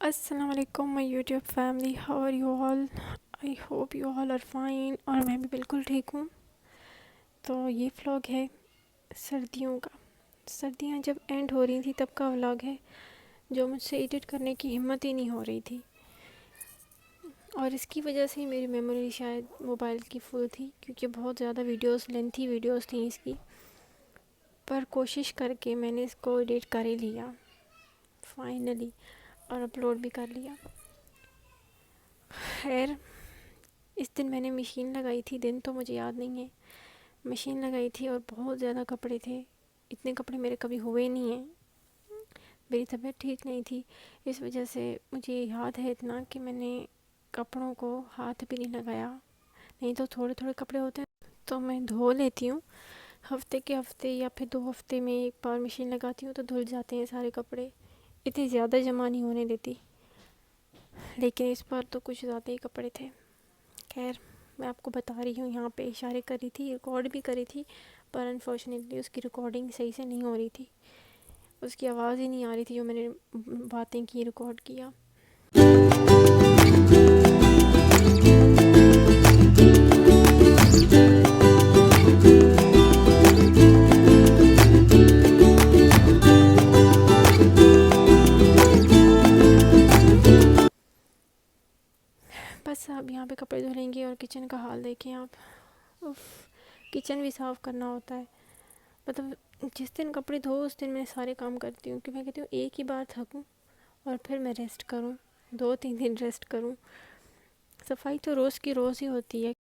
अस्सलाम वालेकुम my YouTube family, how are you all? I hope you all are fine. और मैं भी बिल्कुल ठीक हूँ। तो ये व्लॉग है सर्दियों का। सर्दियाँ जब एंड हो रही थी तब का व्लॉग है, जो मुझसे एडिट करने की हिम्मत ही नहीं हो रही थी। और इसकी वजह से ही मेरी मेमोरी शायद मोबाइल की फुल थी, क्योंकि बहुत ज़्यादा वीडियोस, लेंथी वीडियोस थी इसकी। पर कोशिश करके मैंने इसको एडिट कर ही लिया फाइनली, और अपलोड भी कर लिया। खैर, इस दिन मैंने मशीन लगाई थी, दिन तो मुझे याद नहीं है। मशीन लगाई थी और बहुत ज़्यादा कपड़े थे। इतने कपड़े मेरे कभी हुए नहीं हैं। मेरी तबीयत ठीक नहीं थी, इस वजह से मुझे याद है इतना कि मैंने कपड़ों को हाथ भी नहीं लगाया। नहीं तो थोड़े थोड़े कपड़े होते हैं तो मैं धो लेती हूँ, हफ्ते के हफ्ते या फिर 2 हफ्ते में एक बार मशीन लगाती हूँ तो धुल जाते हैं सारे कपड़े। इतनी ज़्यादा जमा नहीं होने देती, लेकिन इस बार तो कुछ ज़्यादा ही कपड़े थे। खैर, मैं आपको बता रही हूँ, यहाँ पे इशारे करी थी, रिकॉर्ड भी करी थी, पर अनफॉर्चुनेटली उसकी रिकॉर्डिंग सही से नहीं हो रही थी। उसकी आवाज़ ही नहीं आ रही थी जो मैंने बातें की, रिकॉर्ड किया। बस अब यहाँ पे कपड़े धुलेंगे और किचन का हाल देखें आप। उफ, किचन भी साफ़ करना होता है। मतलब जिस दिन कपड़े धो उस दिन मैं सारे काम करती हूँ, कि मैं कहती हूँ एक ही बार थकूँ और फिर मैं रेस्ट करूँ, 2-3 दिन रेस्ट करूँ। सफाई तो रोज़ की रोज़ ही होती है।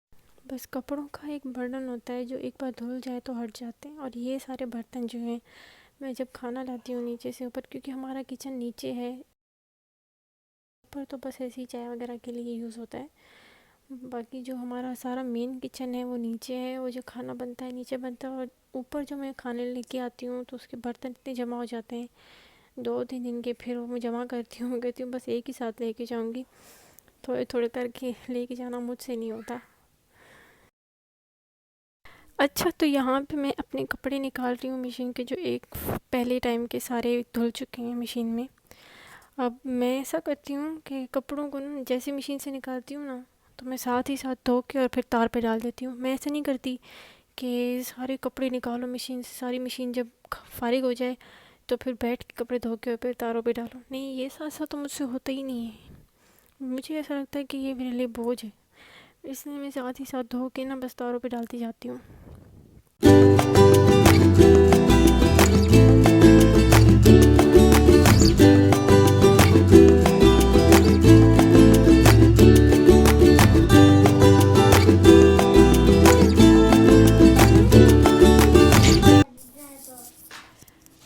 बस कपड़ों का एक बर्डन होता है जो एक बार धुल जाए तो हट जाते हैं। और ये सारे बर्तन जो हैं, मैं जब खाना लाती हूँ नीचे से ऊपर, क्योंकि हमारा किचन नीचे है, ऊपर तो बस ऐसे ही चाय वगैरह के लिए यूज़ होता है। बाकी जो हमारा सारा मेन किचन है वो नीचे है, वो जो खाना बनता है नीचे बनता है। और ऊपर जो मैं खाने लेके आती हूँ तो उसके बर्तन इतने जमा हो जाते हैं 2-3 दिन के, फिर वो मैं जमा करती हूँ, कहती हूँ बस एक ही साथ लेके जाऊँगी। थोड़े थोड़े करके लेके जाना मुझसे नहीं होता। अच्छा, तो यहाँ पे मैं अपने कपड़े निकाल रही हूँ मशीन के, जो एक पहले टाइम के सारे धुल चुके हैं मशीन में। अब मैं ऐसा करती हूँ कि कपड़ों को ना जैसे मशीन से निकालती हूँ ना, तो मैं साथ ही साथ धो के और फिर तार पे डाल देती हूँ। मैं ऐसा नहीं करती कि सारे कपड़े निकालो मशीन से, सारी मशीन जब फारिग हो जाए तो फिर बैठ के कपड़े धो के और फिर तारों पे डालो। नहीं, ये साथ साथ तो मुझसे होता ही नहीं है। मुझे ऐसा लगता है कि ये मेरे लिए बोझ है, इसलिए मैं साथ ही साथ धो के ना बस तारों पे डालती जाती हूँ।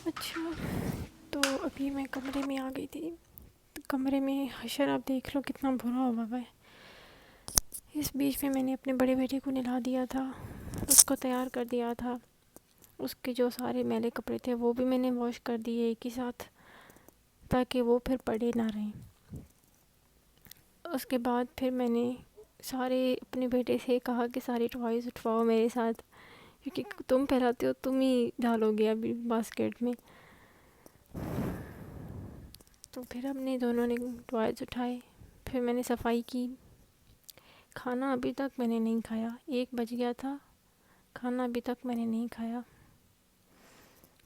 अच्छा, तो अभी मैं कमरे में आ गई थी। तो कमरे में हशर आप देख लो कितना बुरा हुआ हुआ है। इस बीच में मैंने अपने बड़े बेटे को नहला दिया था, उसको तैयार कर दिया था। उसके जो सारे मैले कपड़े थे वो भी मैंने वॉश कर दिए एक ही साथ, ताकि वो फिर पड़े ना रहें। उसके बाद फिर मैंने सारे अपने बेटे से कहा कि सारे टॉयज़ उठवाओ मेरे साथ, क्योंकि तुम पहलाते हो, तुम ही डालोगे अभी बास्केट में। तो फिर हमने दोनों ने टॉयज़ उठाए, फिर मैंने सफाई की। खाना अभी तक मैंने नहीं खाया, 1 बज गया था, खाना अभी तक मैंने नहीं खाया।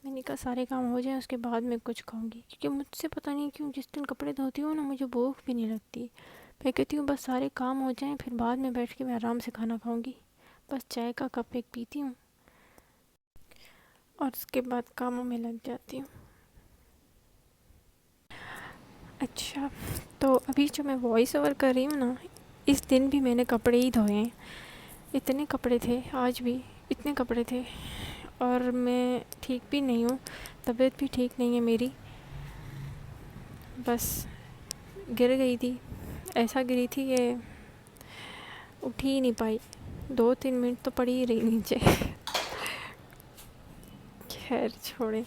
मैंने कहा सारे काम हो जाएं उसके बाद मैं कुछ खाऊंगी, क्योंकि मुझसे पता नहीं क्यों जिस दिन कपड़े धोती हूँ ना मुझे भूख भी नहीं लगती। मैं कहती हूँ बस सारे काम हो जाएं, फिर बाद में बैठ के मैं आराम से खाना खाऊंगी। बस चाय का कप एक पीती हूँ और उसके बाद कामों में लग जाती हूँ। अच्छा, तो अभी जो मैं वॉइस ओवर कर रही हूँ ना, इस दिन भी मैंने कपड़े ही धोए हैं। इतने कपड़े थे, आज भी इतने कपड़े थे। और मैं ठीक भी नहीं हूँ, तबीयत भी ठीक नहीं है मेरी। बस गिर गई थी, ऐसा गिरी थी कि उठ ही नहीं पाई, 2-3 मिनट तो पड़ी ही रही नीचे। खैर छोड़े,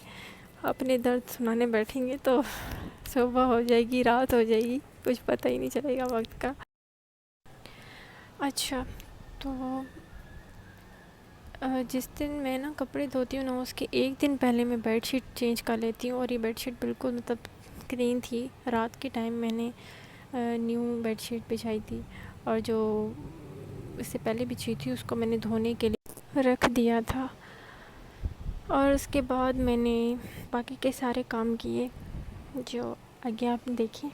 अपने दर्द सुनाने बैठेंगे तो सुबह हो जाएगी, रात हो जाएगी, कुछ पता ही नहीं चलेगा वक्त का। अच्छा, तो जिस दिन मैं ना कपड़े धोती हूँ ना, उसके एक दिन पहले मैं बेडशीट चेंज कर लेती हूँ। और ये बेडशीट बिल्कुल मतलब स्क्रीन थी, रात के टाइम मैंने न्यू बेडशीट बिछाई थी और जो इससे पहले बिछी थी उसको मैंने धोने के लिए रख दिया था। और उसके बाद मैंने बाकी के सारे काम किए जो आगे आप देखें।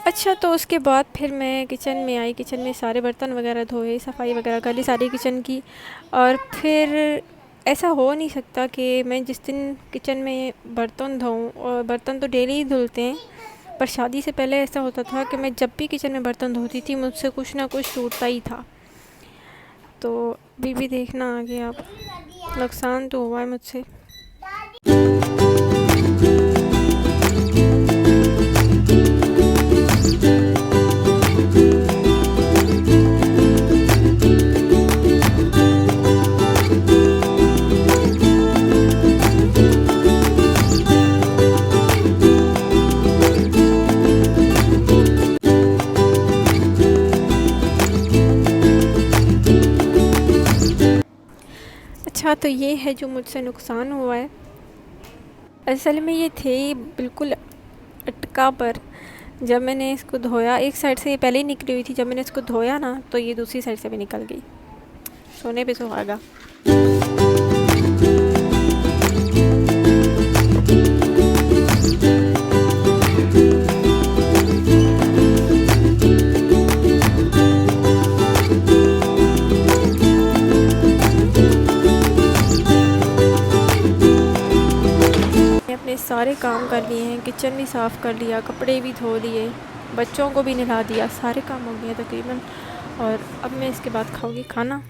अच्छा, तो उसके बाद फिर मैं किचन में आई, किचन में सारे बर्तन वगैरह धोए, सफाई वगैरह कर ली सारी किचन की। और फिर ऐसा हो नहीं सकता कि मैं जिस दिन किचन में बर्तन धोऊं, और बर्तन तो डेली ही धुलते हैं, पर शादी से पहले ऐसा होता था कि मैं जब भी किचन में बर्तन धोती थी मुझसे कुछ ना कुछ टूटता ही था। तो भी देखना आगे आप, नुकसान तो हुआ है मुझसे। अच्छा, तो ये है जो मुझसे नुकसान हुआ है। असल में ये थे बिल्कुल अटका पर, जब मैंने इसको धोया, एक साइड से ये पहले ही निकली हुई थी, जब मैंने इसको धोया ना तो ये दूसरी साइड से भी निकल गई। सोने पे सुहागा। अपने सारे काम कर लिए हैं, किचन भी साफ़ कर लिया, कपड़े भी धो लिए, बच्चों को भी नहला दिया, सारे काम हो गए तकरीबन। और अब मैं इसके बाद खाऊंगी खाना।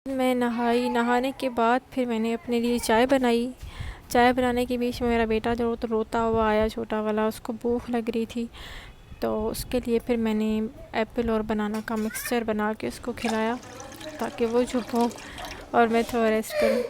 मैं नहाई, नहाने के बाद फिर मैंने अपने लिए चाय बनाई। चाय बनाने के बीच में मेरा बेटा जो तो रोता हुआ आया, छोटा वाला, उसको भूख लग रही थी, तो उसके लिए फिर मैंने एप्पल और बनाना का मिक्सचर बना के उसको खिलाया ताकि वो चुप हो और मैं थोड़ा रेस्ट करूँ।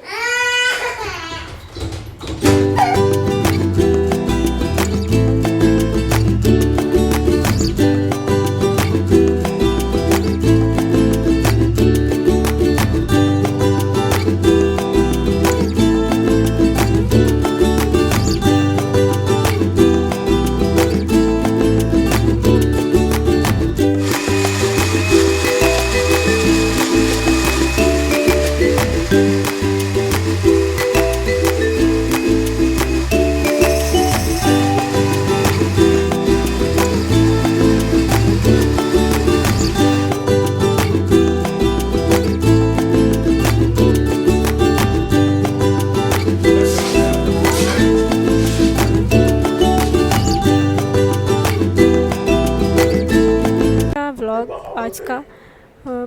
व्लॉग आज का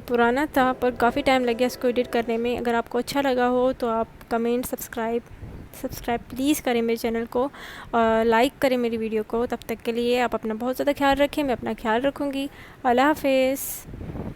पुराना था, पर काफ़ी टाइम लग गया इसको एडिट करने में। अगर आपको अच्छा लगा हो तो आप कमेंट, सब्सक्राइब प्लीज़ करें मेरे चैनल को, और लाइक करें मेरी वीडियो को। तब तक के लिए आप अपना बहुत ज़्यादा ख्याल रखें, मैं अपना ख्याल रखूँगी। अल्लाह हाफ़िज़।